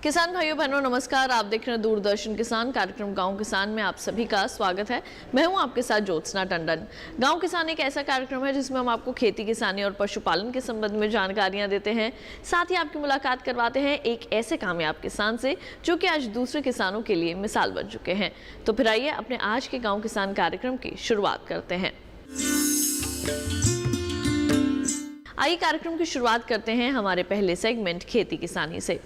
किसान भाइयों बहनों नमस्कार। आप देख रहे हैं दूरदर्शन किसान कार्यक्रम गांव किसान में आप सभी का स्वागत है। मैं हूं आपके साथ ज्योत्सना टंडन। गांव किसान एक ऐसा कार्यक्रम है जिसमें हम आपको खेती किसानी और पशुपालन के संबंध में जानकारियां देते हैं, साथ ही आपकी मुलाकात करवाते हैं एक ऐसे कामयाब किसान से जो कि आज दूसरे किसानों के लिए मिसाल बन चुके हैं। तो फिर आइए अपने आज के गाँव किसान कार्यक्रम की शुरुआत करते हैं। आइए कार्यक्रम की शुरुआत करते हैं हमारे पहले सेगमेंट खेती किसानी से।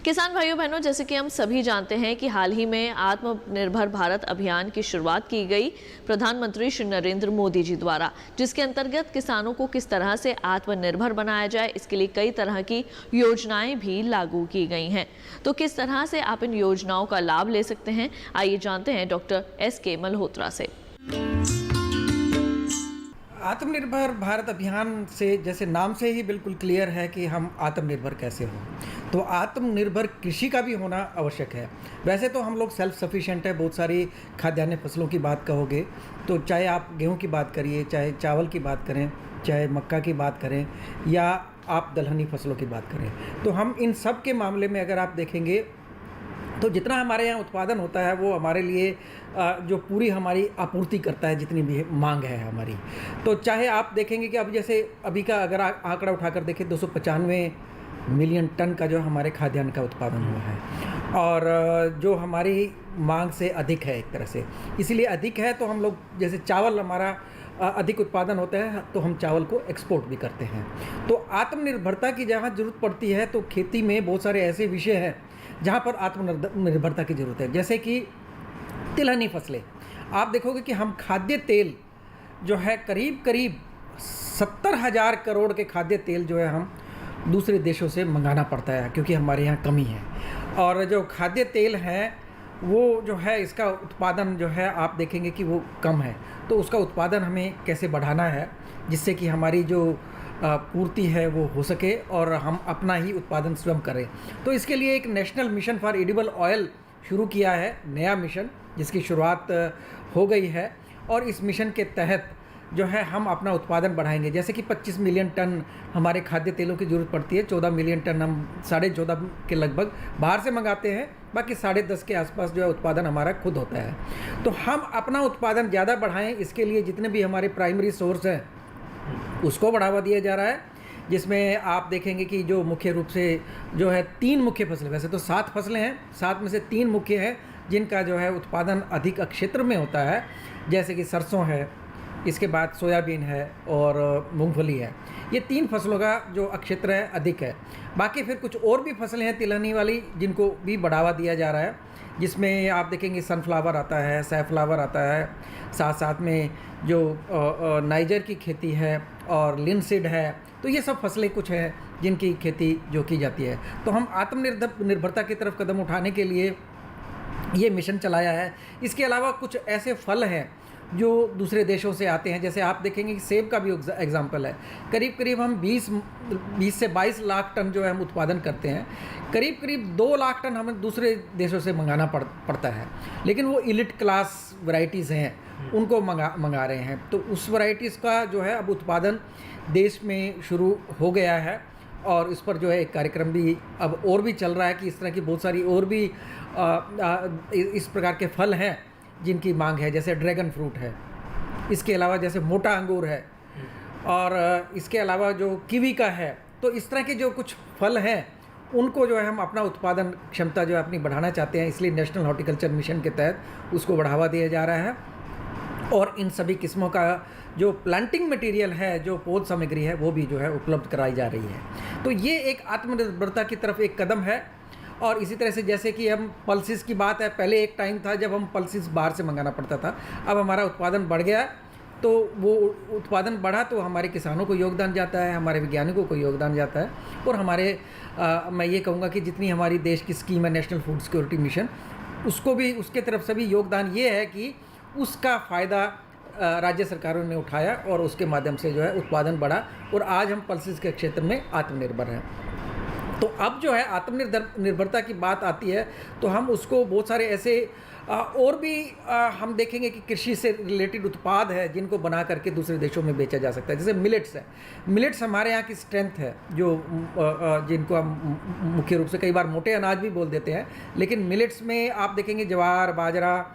किसान भाइयों बहनों, जैसे कि हम सभी जानते हैं कि हाल ही में आत्मनिर्भर भारत अभियान की शुरुआत की गई प्रधानमंत्री श्री नरेंद्र मोदी जी द्वारा, जिसके अंतर्गत किसानों को किस तरह से आत्मनिर्भर बनाया जाए, इसके लिए कई तरह की योजनाएं भी लागू की गई हैं। तो किस तरह से आप इन योजनाओं का लाभ ले सकते हैं, आइए जानते हैं डॉक्टर एस.के. मल्होत्रा से। आत्मनिर्भर भारत अभियान से जैसे नाम से ही बिल्कुल क्लियर है कि हम आत्मनिर्भर कैसे हों, तो आत्मनिर्भर कृषि का भी होना आवश्यक है। वैसे तो हम लोग सेल्फ सफिशिएंट है, बहुत सारी खाद्यान्न फसलों की बात कहोगे तो चाहे आप गेहूं की बात करिए, चाहे चावल की बात करें, चाहे मक्का की बात करें या आप दलहनी फसलों की बात करें, तो हम इन सब के मामले में अगर आप देखेंगे तो जितना हमारे यहाँ उत्पादन होता है वो हमारे लिए जो पूरी हमारी आपूर्ति करता है, जितनी भी मांग है हमारी। तो चाहे आप देखेंगे कि अब जैसे अभी का अगर आंकड़ा उठाकर देखें 295 मिलियन टन का जो हमारे खाद्यान्न का उत्पादन हुआ है और जो हमारी मांग से अधिक है एक तरह से। इसीलिए अधिक है तो हम लोग जैसे चावल हमारा अधिक उत्पादन होता है तो हम चावल को एक्सपोर्ट भी करते हैं। तो आत्मनिर्भरता की जहाँ ज़रूरत पड़ती है तो खेती में बहुत सारे ऐसे विषय हैं जहाँ पर आत्मनिर्भरता की ज़रूरत है। जैसे कि तिलहनी फसलें, आप देखोगे कि हम खाद्य तेल जो है करीब 70,000 करोड़ के खाद्य तेल जो है हम दूसरे देशों से मंगाना पड़ता है, क्योंकि हमारे यहाँ कमी है। और जो खाद्य तेल है वो जो है इसका उत्पादन जो है आप देखेंगे कि वो कम है। तो उसका उत्पादन हमें कैसे बढ़ाना है जिससे कि हमारी जो पूर्ति है वो हो सके और हम अपना ही उत्पादन स्वयं करें। तो इसके लिए एक national mission for edible oil शुरू किया है, नया मिशन जिसकी शुरुआत हो गई है। और इस मिशन के तहत जो है हम अपना उत्पादन बढ़ाएंगे। जैसे कि 25 मिलियन टन हमारे खाद्य तेलों की ज़रूरत पड़ती है, 14 मिलियन टन हम 14.5 के लगभग बाहर से मंगाते हैं, बाकी 10.5 के आसपास जो है उत्पादन हमारा खुद होता है। तो हम अपना उत्पादन ज़्यादा बढ़ाएं, इसके लिए जितने भी हमारे प्राइमरी सोर्स हैं उसको बढ़ावा दिया जा रहा है, जिसमें आप देखेंगे कि जो मुख्य रूप से जो है 3 मुख्य फसलें, वैसे तो 7 फसलें हैं, 7 में से 3 मुख्य हैं जिनका जो है उत्पादन अधिक क्षेत्र में होता है। जैसे कि सरसों है, इसके बाद सोयाबीन है और मूंगफली है। ये 3 फसलों का जो क्षेत्र है अधिक है। बाकी फिर कुछ और भी फसलें हैं तिलहनी वाली जिनको भी बढ़ावा दिया जा रहा है, जिसमें आप देखेंगे सनफ्लावर आता है, सैफ्लावर आता है, साथ साथ में जो नाइजर की खेती है और लिनसीड है। तो ये सब फसलें कुछ हैं जिनकी खेती जो की जाती है। तो हम आत्मनिर्भरता की तरफ कदम उठाने के लिए ये मिशन चलाया है। इसके अलावा कुछ ऐसे फल हैं जो दूसरे देशों से आते हैं। जैसे आप देखेंगे कि सेब का भी एग्जाम्पल है। करीब हम 20 से 22 लाख टन जो है हम उत्पादन करते हैं। करीब 2 लाख टन हमें दूसरे देशों से मंगाना पड़ता है, लेकिन वो इलिट क्लास वैरायटीज़ हैं उनको मंगा रहे हैं। तो उस वैरायटीज़ का जो है अब उत्पादन देश में शुरू हो गया है और इस पर जो है एक कार्यक्रम भी अब और भी चल रहा है कि इस तरह की बहुत सारी और भी इस प्रकार के फल हैं जिनकी मांग है। जैसे ड्रैगन फ्रूट है, इसके अलावा जैसे मोटा अंगूर है और इसके अलावा जो कीवी का है। तो इस तरह के जो कुछ फल हैं उनको जो है हम अपना उत्पादन क्षमता जो है अपनी बढ़ाना चाहते हैं, इसलिए नेशनल हॉर्टिकल्चर मिशन के तहत उसको बढ़ावा दिया जा रहा है। और इन सभी किस्मों का जो प्लांटिंग मटेरियल है, जो पौध सामग्री है, वो भी जो है उपलब्ध कराई जा रही है। तो ये एक आत्मनिर्भरता की तरफ एक कदम है। और इसी तरह से जैसे कि हम पल्सेस की बात है, पहले एक टाइम था जब हम पल्सेस बाहर से मंगाना पड़ता था, अब हमारा उत्पादन बढ़ गया। तो वो उत्पादन बढ़ा तो हमारे किसानों को योगदान जाता है, हमारे वैज्ञानिकों को योगदान जाता है और हमारे मैं ये कहूँगा कि जितनी हमारी देश की स्कीम है नेशनल फूड सिक्योरिटी मिशन, उसको भी उसके तरफ से भी योगदान ये है कि उसका फ़ायदा राज्य सरकारों ने उठाया और उसके माध्यम से जो है उत्पादन बढ़ा और आज हम पल्सेस के क्षेत्र में आत्मनिर्भर हैं। तो अब जो है आत्मनिर्भरता की बात आती है तो हम उसको बहुत सारे ऐसे और भी हम देखेंगे कि कृषि से रिलेटेड उत्पाद है जिनको बना करके दूसरे देशों में बेचा जा सकता है। जैसे मिलेट्स है, मिलेट्स हमारे यहाँ की स्ट्रेंथ है, जो जिनको हम मुख्य रूप से कई बार मोटे अनाज भी बोल देते हैं, लेकिन मिलेट्स में आप देखेंगे ज्वार, बाजरा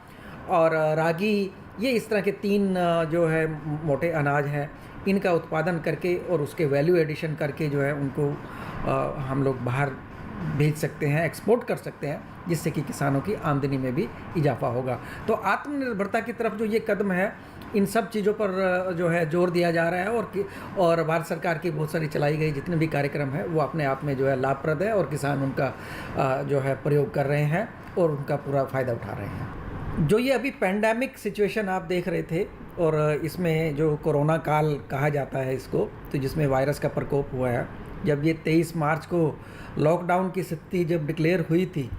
और रागी, ये इस तरह के 3 जो है मोटे अनाज हैं, इनका उत्पादन करके और उसके वैल्यू एडिशन करके जो है उनको हम लोग बाहर भेज सकते हैं, एक्सपोर्ट कर सकते हैं, जिससे कि किसानों की आमदनी में भी इजाफा होगा। तो आत्मनिर्भरता की तरफ जो ये कदम है, इन सब चीज़ों पर जो है जोर दिया जा रहा है और भारत सरकार की बहुत सारी चलाई गई जितने भी कार्यक्रम हैं वो अपने आप में जो है लाभप्रद है और किसान उनका जो है प्रयोग कर रहे हैं और उनका पूरा फ़ायदा उठा रहे हैं। जो ये अभी पैंडेमिक सिचुएशन आप देख रहे थे और इसमें जो कोरोना काल कहा जाता है इसको, तो जिसमें वायरस का प्रकोप हुआ है, जब ये 23 मार्च को लॉकडाउन की स्थिति जब डिक्लेयर हुई थी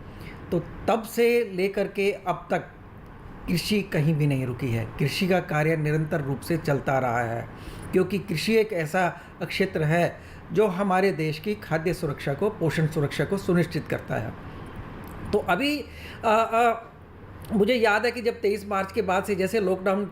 तो तब से लेकर के अब तक कृषि कहीं भी नहीं रुकी है। कृषि का कार्य निरंतर रूप से चलता रहा है, क्योंकि कृषि एक ऐसा क्षेत्र है जो हमारे देश की खाद्य सुरक्षा को, पोषण सुरक्षा को सुनिश्चित करता है। तो अभी मुझे याद है कि जब 23 मार्च के बाद से जैसे लॉकडाउन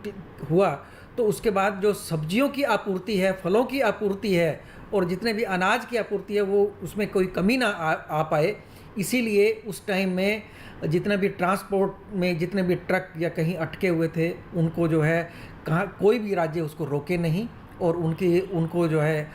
हुआ तो उसके बाद जो सब्जियों की आपूर्ति है, फलों की आपूर्ति है और जितने भी अनाज की आपूर्ति है वो उसमें कोई कमी ना आ पाए, इसीलिए उस टाइम में जितने भी ट्रांसपोर्ट में जितने भी ट्रक या कहीं अटके हुए थे उनको जो है कहाँ कोई भी राज्य उसको रोके नहीं और उनको जो है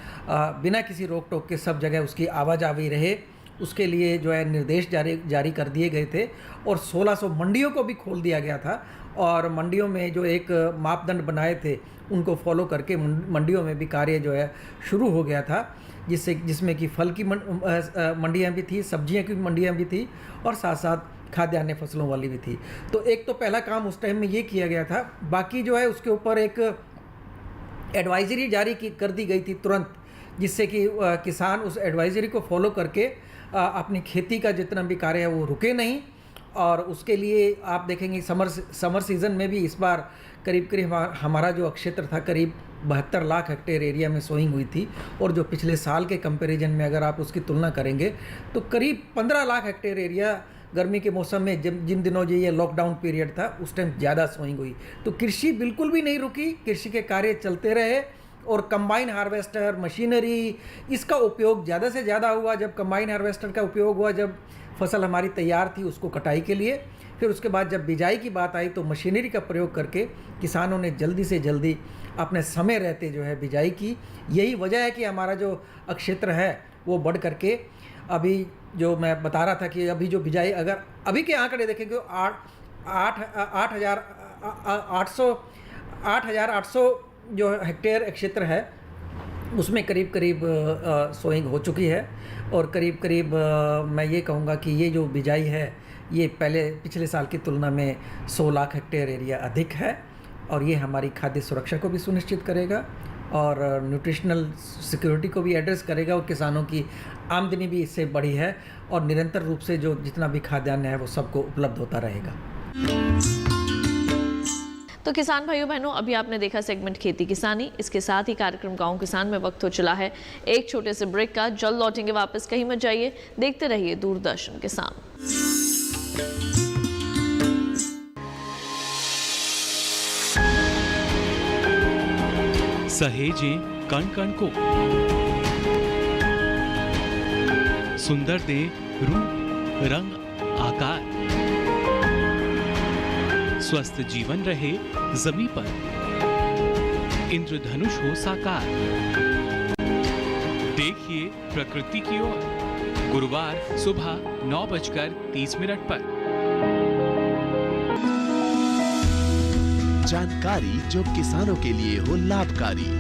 बिना किसी रोक टोक के सब जगह उसकी आवाजाही रहे, उसके लिए जो है निर्देश जारी कर दिए गए थे और 1600 मंडियों को भी खोल दिया गया था और मंडियों में जो एक मापदंड बनाए थे उनको फॉलो करके मंडियों में भी कार्य जो है शुरू हो गया था, जिसमें कि फल की मंडियां भी थी, सब्जियां की मंडियां भी थी और साथ साथ खाद्यान्न फसलों वाली भी थी। तो एक तो पहला काम उस टाइम में ये किया गया था। बाकी जो है उसके ऊपर एक एडवाइजरी जारी कर दी गई थी तुरंत, जिससे कि किसान उस एडवाइजरी को फॉलो करके अपनी खेती का जितना भी कार्य है वो रुके नहीं। और उसके लिए आप देखेंगे समर सीज़न में भी इस बार करीब हमारा जो क्षेत्र था करीब 72 लाख हेक्टेयर एरिया में सोइंग हुई थी और जो पिछले साल के कंपैरिजन में अगर आप उसकी तुलना करेंगे तो करीब 15 लाख हेक्टेयर एरिया गर्मी के मौसम में जिन दिनों जो ये लॉकडाउन पीरियड था उस टाइम ज़्यादा सोइंग हुई। तो कृषि बिल्कुल भी नहीं रुकी, कृषि के कार्य चलते रहे और कंबाइन हार्वेस्टर मशीनरी इसका उपयोग ज़्यादा से ज़्यादा हुआ। जब कंबाइन हार्वेस्टर का उपयोग हुआ, जब फसल हमारी तैयार थी उसको कटाई के लिए, फिर उसके बाद जब बिजाई की बात आई तो मशीनरी का प्रयोग करके किसानों ने जल्दी से जल्दी अपने समय रहते जो है बिजाई की। यही वजह है कि हमारा जो क्षेत्र है वो बढ़ करके अभी जो मैं बता रहा था कि अभी जो बिजाई अगर अभी के आंकड़े देखेंगे तो 8,800 जो हेक्टेयर क्षेत्र है उसमें करीब सोइंग हो चुकी है और करीब मैं ये कहूँगा कि ये जो बिजाई है ये पिछले साल की तुलना में 100 लाख हेक्टेयर एरिया अधिक है और ये हमारी खाद्य सुरक्षा को भी सुनिश्चित करेगा और न्यूट्रिशनल सिक्योरिटी को भी एड्रेस करेगा और किसानों की आमदनी भी इससे बढ़ी है और निरंतर रूप से जो जितना भी खाद्यान्न है वो सबको उपलब्ध होता रहेगा। तो किसान भाइयों बहनों, अभी आपने देखा सेगमेंट खेती किसानी। इसके साथ ही कार्यक्रम गांव किसान में वक्त हो चला है एक छोटे से ब्रेक का। जल्द लौटेंगे वापस, कहीं मत जाइए, देखते रहिए दूरदर्शन किसान। सहेजे कण कण को, सुंदर दे रूप रंग आकार, स्वस्थ जीवन रहे जमी पर, इंद्रधनुष हो साकार। देखिए प्रकृति की ओर, गुरुवार सुबह 9:30 पर। जानकारी जो किसानों के लिए हो लाभकारी,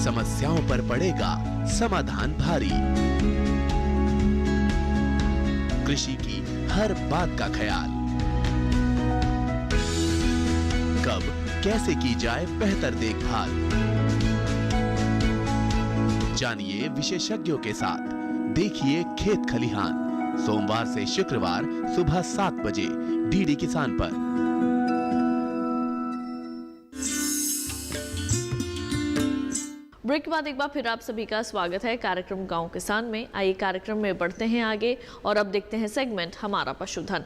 समस्याओं पर पड़ेगा समाधान भारी, कृषि की हर बात का ख्याल, कब कैसे की जाए बेहतर देखभाल, जानिए विशेषज्ञों के साथ। देखिए खेत खलिहान, सोमवार से शुक्रवार सुबह 7 बजे डीडी किसान पर। ब्रेक के बाद एक बार फिर आप सभी का स्वागत है कार्यक्रम गांव किसान में। आइए कार्यक्रम में बढ़ते हैं आगे और अब देखते हैं सेगमेंट हमारा पशुधन।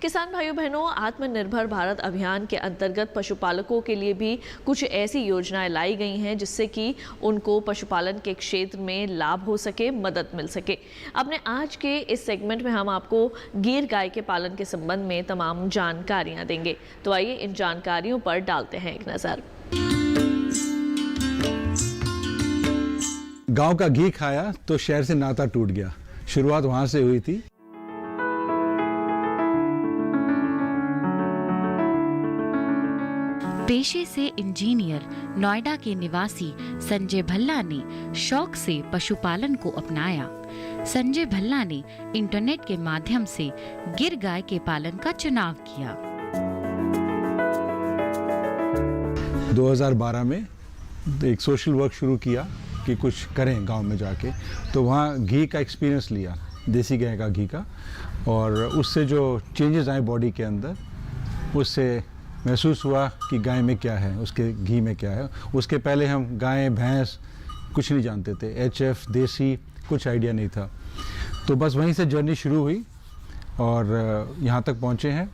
किसान भाइयों बहनों, आत्मनिर्भर भारत अभियान के अंतर्गत पशुपालकों के लिए भी कुछ ऐसी योजनाएं लाई गई हैं जिससे कि उनको पशुपालन के क्षेत्र में लाभ हो सके, मदद मिल सके। अपने आज के इस सेगमेंट में हम आपको गीर गाय के पालन के संबंध में तमाम जानकारियां देंगे। तो आइए इन जानकारियों पर डालते हैं एक नज़र। गांव का घी खाया तो शहर से नाता टूट गया, शुरुआत वहां से हुई थी। पेशे से इंजीनियर नोएडा के निवासी संजय भल्ला ने शौक से पशुपालन को अपनाया। संजय भल्ला ने इंटरनेट के माध्यम से गिर गाय के पालन का चुनाव किया। 2012 में एक सोशल वर्क शुरू किया कि कुछ करें गांव में जाके, तो वहाँ घी का एक्सपीरियंस लिया, देसी गाय का घी का, और उससे जो चेंजेस आए बॉडी के अंदर, उससे महसूस हुआ कि गाय में क्या है, उसके घी में क्या है। उसके पहले हम गाय भैंस कुछ नहीं जानते थे, HF देसी कुछ आइडिया नहीं था। तो बस वहीं से जर्नी शुरू हुई और यहाँ तक पहुँचे हैं।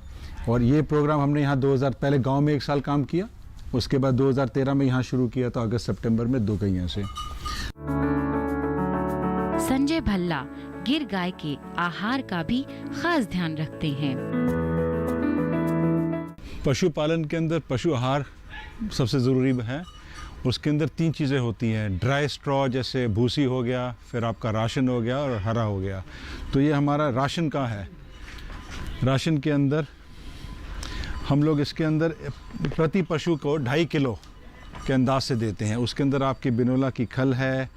और ये प्रोग्राम हमने यहाँ 2000 पहले गांव में 1 साल काम किया, उसके बाद 2013 में यहाँ शुरू किया था, अगस्त सितंबर में 2 गैया से। संजय भल्ला गिर गाय के आहार का भी खास ध्यान रखते हैं। पशुपालन के अंदर पशु आहार सबसे ज़रूरी है। उसके अंदर 3 चीज़ें होती हैं, ड्राई स्ट्रॉ जैसे भूसी हो गया, फिर आपका राशन हो गया और हरा हो गया। तो ये हमारा राशन का है। राशन के अंदर हम लोग इसके अंदर प्रति पशु को 2.5 किलो के अंदाज से देते हैं। उसके अंदर आपकी बिनोला की खल है,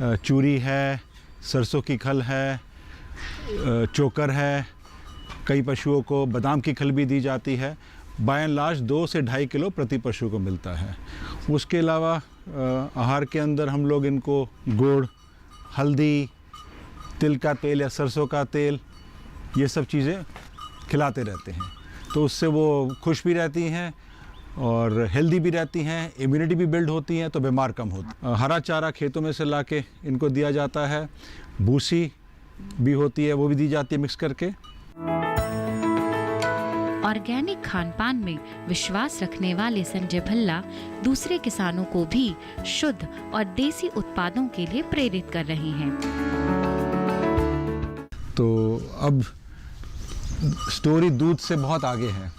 चूरी है, सरसों की खल है, चोकर है, कई पशुओं को बादाम की खल भी दी जाती है। बाय एंड लार्ज 2 से 2.5 किलो प्रति पशु को मिलता है। उसके अलावा आहार के अंदर हम लोग इनको गुड़, हल्दी, तिल का तेल या सरसों का तेल, ये सब चीज़ें खिलाते रहते हैं। तो उससे वो खुश भी रहती हैं और हेल्दी भी रहती हैं, इम्यूनिटी भी बिल्ड होती हैं, तो बीमार कम होती। हरा चारा खेतों में से लाके इनको दिया जाता है। भूसी भी होती है, वो भी दी जाती है मिक्स करके। ऑर्गेनिक खानपान में विश्वास रखने वाले संजय भल्ला दूसरे किसानों को भी शुद्ध और देसी उत्पादों के लिए प्रेरित कर रहे हैं। तो अब स्टोरी दूध से बहुत आगे है।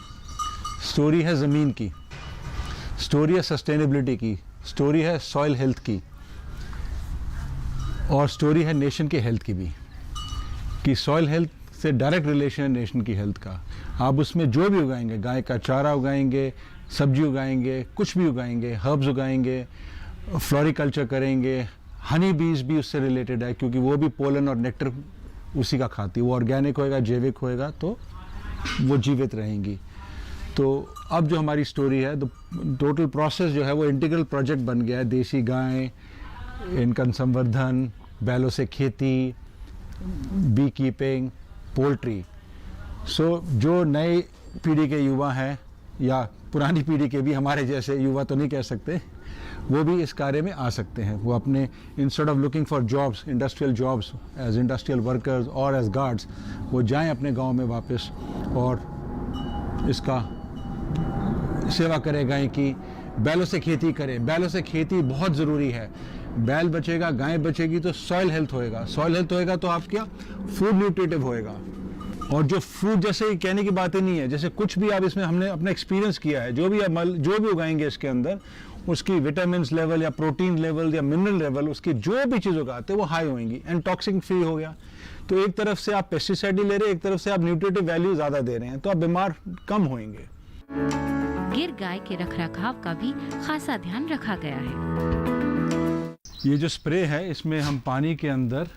स्टोरी है ज़मीन की, स्टोरी है सस्टेनेबिलिटी की, स्टोरी है सॉइल हेल्थ की, और स्टोरी है नेशन के हेल्थ की भी, कि सॉइल हेल्थ से डायरेक्ट रिलेशन है नेशन की हेल्थ का। आप उसमें जो भी उगाएंगे, गाय का चारा उगाएंगे, सब्जी उगाएंगे, कुछ भी उगाएंगे, हर्ब्स उगाएंगे, फ्लोरिकल्चर करेंगे, हनी बीज भी उससे रिलेटेड है, क्योंकि वो भी पोलन और नेक्टर उसी का खाती है। वो ऑर्गेनिक होएगा, जैविक होएगा, तो वो जीवित रहेंगी। तो अब जो हमारी स्टोरी है, तो टोटल प्रोसेस जो है वो इंटीग्रल प्रोजेक्ट बन गया है। देसी गाय, इनका संवर्धन, बैलों से खेती, बी कीपिंग, पोल्ट्री। सो जो नई पीढ़ी के युवा हैं या पुरानी पीढ़ी के भी, हमारे जैसे युवा तो नहीं कह सकते, वो भी इस कार्य में आ सकते हैं। वो अपने instead of looking for jobs, industrial jobs as industrial workers और एज गार्ड्स, वो जाएं अपने गांव में वापस और इसका सेवा करें गाय की। बैलों से खेती करें। बैलों से खेती बहुत ज़रूरी है। बैल बचेगा, गाय बचेगी, तो सॉइल हेल्थ होएगा। सॉइल हेल्थ होएगा तो आप क्या, फूड न्यूट्रिटिव होएगा। और जो फूड, जैसे कहने की बातें नहीं है, जैसे कुछ भी आप इसमें, हमने अपना एक्सपीरियंस किया है, जो भी उगाएंगे इसके अंदर, उसकी विटामिन लेवल या प्रोटीन लेवल या मिनरल लेवल, उसकी जो भी चीज़ उगाते हैं वो हाई होंगी, एंड टॉक्सिक फ्री हो गया। तो एक तरफ से आप पेस्टिसाइड नहीं ले रहे, एक तरफ से आप न्यूट्रिटिव वैल्यू ज़्यादा दे रहे हैं, तो आप बीमार कम होंगे। गिर गाय के रखरखाव का भी खासा ध्यान रखा गया है। ये जो स्प्रे है, इसमें हम पानी के अंदर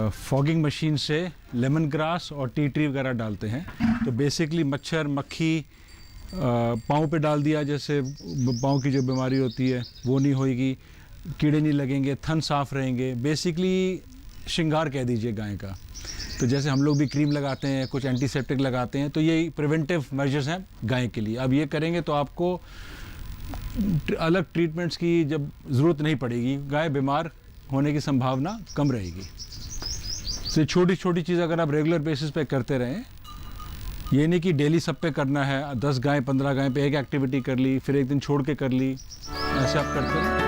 फॉगिंग मशीन से लेमन ग्रास और टी ट्री वगैरह डालते हैं। तो बेसिकली मच्छर, मक्खी पाँव पे डाल दिया, जैसे पाँव की जो बीमारी होती है वो नहीं होएगी, कीड़े नहीं लगेंगे, थन साफ रहेंगे। बेसिकली श्रृंगार कह दीजिए गाय का। तो जैसे हम लोग भी क्रीम लगाते हैं, कुछ एंटीसेप्टिक लगाते हैं, तो ये प्रिवेंटिव मेजर्स हैं गाय के लिए। अब ये करेंगे तो आपको अलग ट्रीटमेंट्स की जब ज़रूरत नहीं पड़ेगी, गाय बीमार होने की संभावना कम रहेगी। तो छोटी छोटी चीज़ अगर आप रेगुलर बेसिस पे करते रहें, ये नहीं कि डेली सब पे करना है, 10 गाय 15 गाय पे एक एक्टिविटी कर ली, फिर एक दिन छोड़ के कर ली, ऐसे आप करते रहें।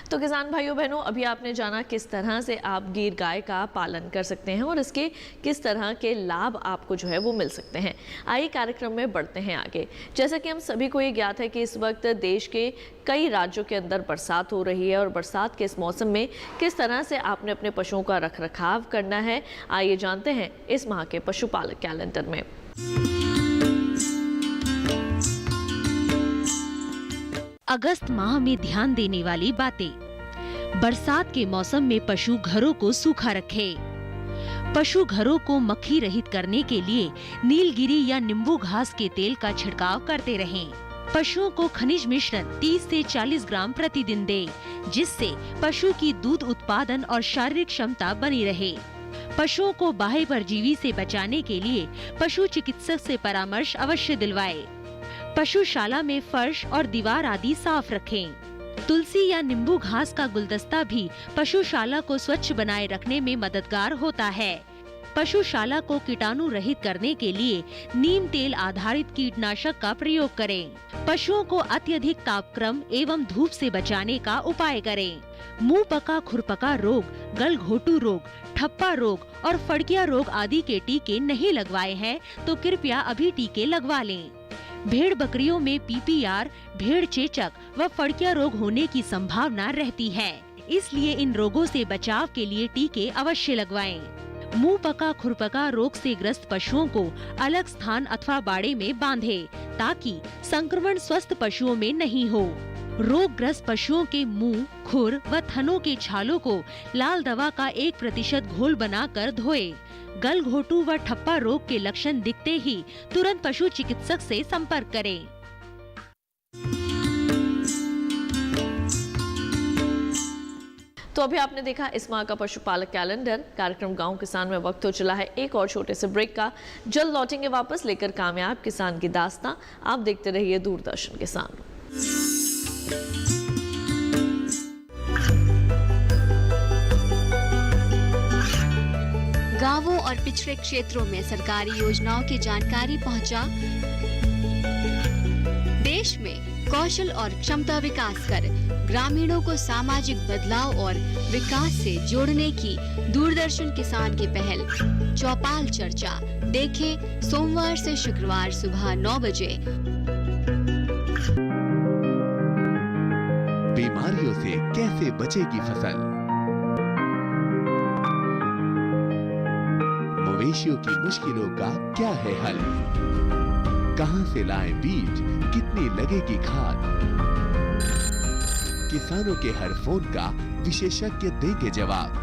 तो किसान भाइयों बहनों, अभी आपने जाना किस तरह से आप गिर गाय का पालन कर सकते हैं और इसके किस तरह के लाभ आपको जो है वो मिल सकते हैं। आइए कार्यक्रम में बढ़ते हैं आगे। जैसा कि हम सभी को ये ज्ञात है कि इस वक्त देश के कई राज्यों के अंदर बरसात हो रही है और बरसात के इस मौसम में किस तरह से आपने अपने पशुओं का रखरखाव करना है, आइए जानते हैं इस माह के पशुपालक कैलेंडर में। अगस्त माह में ध्यान देने वाली बातें। बरसात के मौसम में पशु घरों को सूखा रखें। पशु घरों को मक्खी रहित करने के लिए नीलगिरी या नींबू घास के तेल का छिड़काव करते रहें। पशुओं को खनिज मिश्रण 30 से 40 ग्राम प्रतिदिन दें, जिससे पशु की दूध उत्पादन और शारीरिक क्षमता बनी रहे। पशुओं को बाह्य परजीवी से बचाने के लिए पशु चिकित्सक से परामर्श अवश्य दिलवाएं। पशुशाला में फर्श और दीवार आदि साफ रखें। तुलसी या नींबू घास का गुलदस्ता भी पशुशाला को स्वच्छ बनाए रखने में मददगार होता है। पशुशाला को कीटाणु रहित करने के लिए नीम तेल आधारित कीटनाशक का प्रयोग करें। पशुओं को अत्यधिक तापक्रम एवं धूप से बचाने का उपाय करें। मुंह पका खुरपका रोग, गलघोटू रोग, ठप्पा रोग और फड़किया रोग आदि के टीके नहीं लगवाए हैं तो कृपया अभी टीके लगवा लें। भेड़ बकरियों में पीपीआर, भेड़ चेचक व फड़किया रोग होने की संभावना रहती है, इसलिए इन रोगों से बचाव के लिए टीके अवश्य लगवाएं। मुंह पका खुरपका रोग से ग्रस्त पशुओं को अलग स्थान अथवा बाड़े में बांधें, ताकि संक्रमण स्वस्थ पशुओं में नहीं हो। रोगग्रस्त पशुओं के मुंह, खुर व थनों के छालों को लाल दवा का 1% घोल बनाकर धोएं। गलघोटू व ठप्पा रोग के लक्षण दिखते ही तुरंत पशु चिकित्सक से संपर्क करें। तो अभी आपने देखा इस माह का पशुपालक कैलेंडर। कार्यक्रम गांव किसान में वक्त हो चला है एक और छोटे से ब्रेक का। जल्द लौटेंगे वापस लेकर कामयाब किसान की दास्तां। आप देखते रहिए दूरदर्शन किसान। गांवों और पिछड़े क्षेत्रों में सरकारी योजनाओं की जानकारी पहुंचा। देश में कौशल और क्षमता विकास कर ग्रामीणों को सामाजिक बदलाव और विकास से जोड़ने की दूरदर्शन किसान की पहल चौपाल चर्चा देखें सोमवार से शुक्रवार सुबह 9 बजे। बीमारियों से कैसे बचेगी फसल, मवेशियों की मुश्किलों का क्या है हल, कहां से लाएं बीज, कितनी लगेगी खाद, किसानों के हर फोन का विशेषज्ञ देंगे जवाब।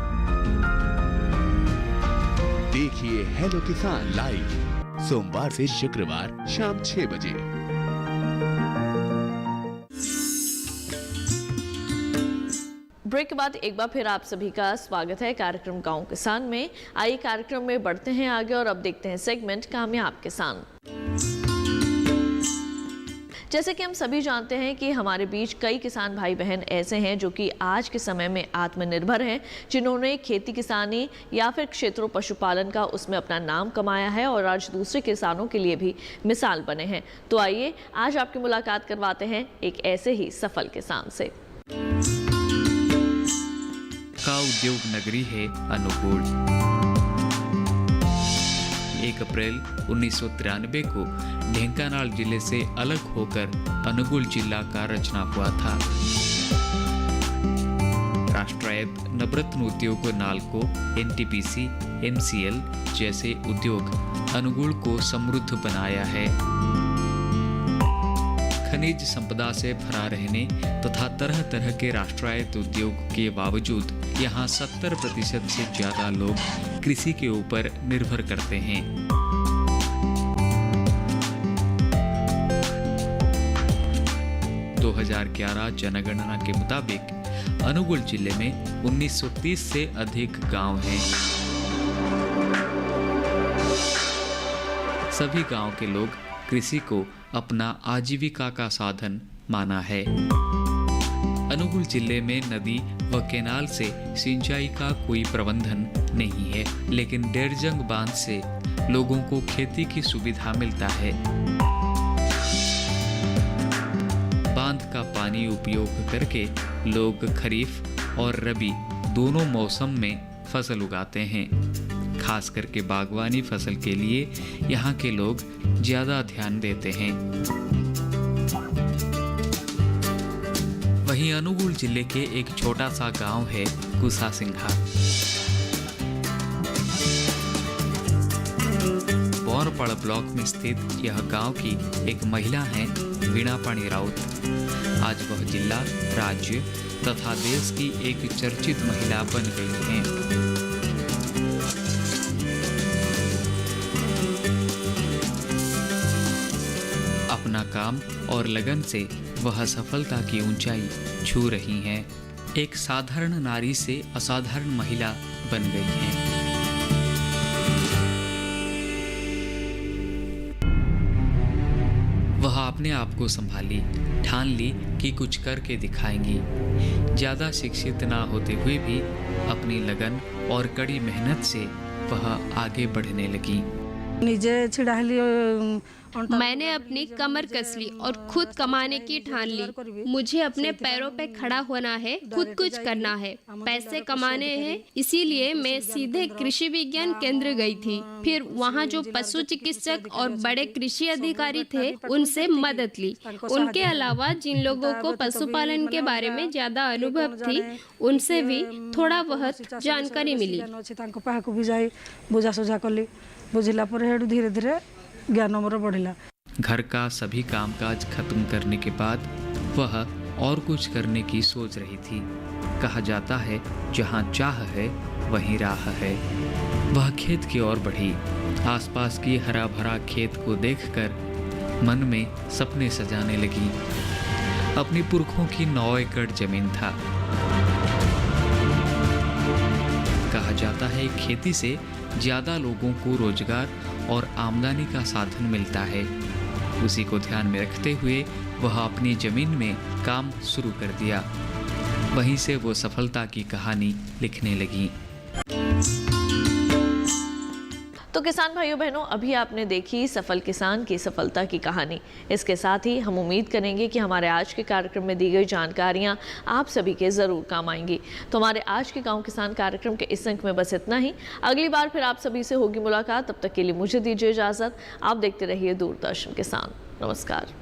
देखिए हेलो किसान लाइव सोमवार से शुक्रवार शाम 6 बजे। ब्रेक के बाद एक बार फिर आप सभी का स्वागत है कार्यक्रम गांव किसान में। आइए कार्यक्रम में बढ़ते हैं आगे और अब देखते हैं सेगमेंट कामयाब किसान। जैसे कि हम सभी जानते हैं कि हमारे बीच कई किसान भाई बहन ऐसे हैं जो कि आज के समय में आत्मनिर्भर हैं, जिन्होंने खेती किसानी या फिर क्षेत्रों पशुपालन का उसमें अपना नाम कमाया है और आज दूसरे किसानों के लिए भी मिसाल बने हैं। तो आइए आज आपकी मुलाकात करवाते हैं एक ऐसे ही सफल किसान से। का उद्योग नगरी है अनुगुल। 1 अप्रैल 1993 को ढेंकानाल जिले से अलग होकर अनुगुल जिला का रचना हुआ था। राष्ट्रायत्त नवरत्न उद्योग नाल्को, एनटीपीसी, एमसीएल जैसे उद्योग अनुगुल को समृद्ध बनाया है। खनिज संपदा से भरा रहने तथा तरह तरह के राष्ट्रायत्त उद्योग के बावजूद यहाँ 70% से ज्यादा लोग कृषि के ऊपर निर्भर करते हैं। 2011 जनगणना के मुताबिक अनुगुल जिले में 1930 से अधिक गांव हैं। सभी गांव के लोग कृषि को अपना आजीविका का साधन माना है। अनुगुल जिले में नदी व केनाल से सिंचाई का कोई प्रबंधन नहीं है, लेकिन डेरजंग बांध से लोगों को खेती की सुविधा मिलता है। बांध का पानी उपयोग करके लोग खरीफ और रबी दोनों मौसम में फसल उगाते हैं। खास करके बागवानी फसल के लिए यहाँ के लोग ज्यादा ध्यान देते हैं। वहीं अनुगुल जिले के एक छोटा सा गांव है कुसासिंघा। बोरपड़ ब्लॉक में स्थित यह गांव की एक महिला हैं वीणा पाणी राउत। आज वह जिला, राज्य तथा देश की एक चर्चित महिला बन गई हैं। अपना काम और लगन से वह सफलता की ऊंचाई छू रही हैं। एक साधारण नारी से असाधारण महिला बन गई हैं। वह अपने आप को संभाली, ठान ली कि कुछ करके दिखाएंगी। ज्यादा शिक्षित ना होते हुए भी अपनी लगन और कड़ी मेहनत से वह आगे बढ़ने लगी। मैंने अपनी कमर कस ली और खुद कमाने की ठान ली। मुझे अपने पैरों पे खड़ा होना है, खुद कुछ करना है, पैसे कमाने हैं। इसीलिए मैं सीधे कृषि विज्ञान केंद्र गई थी। फिर वहाँ जो पशु चिकित्सक और बड़े कृषि अधिकारी थे, उनसे मदद ली। उनके अलावा जिन लोगों को पशुपालन के बारे में ज्यादा अनुभव थी, उनसे भी थोड़ा बहुत जानकारी मिली। बुझिला पर हेडु धीरे धीरे ज्ञान मोर बढ़िला। घर का सभी कामकाज खत्म करने के बाद वह और कुछ करने की सोच रही थी। कहा जाता है जहाँ चाह है वहीं राह है। वह खेत की ओर बढ़ी। आसपास की हरा भरा खेत को देखकर मन में सपने सजाने लगी। अपनी पुरखों की 9 एकड़ जमीन था। कहा जाता है खेती से ज्यादा लोगों को रोजगार और आमदनी का साधन मिलता है। उसी को ध्यान में रखते हुए वह अपनी जमीन में काम शुरू कर दिया। वहीं से वो सफलता की कहानी लिखने लगी। तो किसान भाइयों बहनों, अभी आपने देखी सफल किसान की सफलता की कहानी। इसके साथ ही हम उम्मीद करेंगे कि हमारे आज के कार्यक्रम में दी गई जानकारियां आप सभी के ज़रूर काम आएंगी। तो हमारे आज के गांव किसान कार्यक्रम के इस अंक में बस इतना ही। अगली बार फिर आप सभी से होगी मुलाकात। तब तक के लिए मुझे दीजिए इजाज़त। आप देखते रहिए दूरदर्शन किसान। नमस्कार।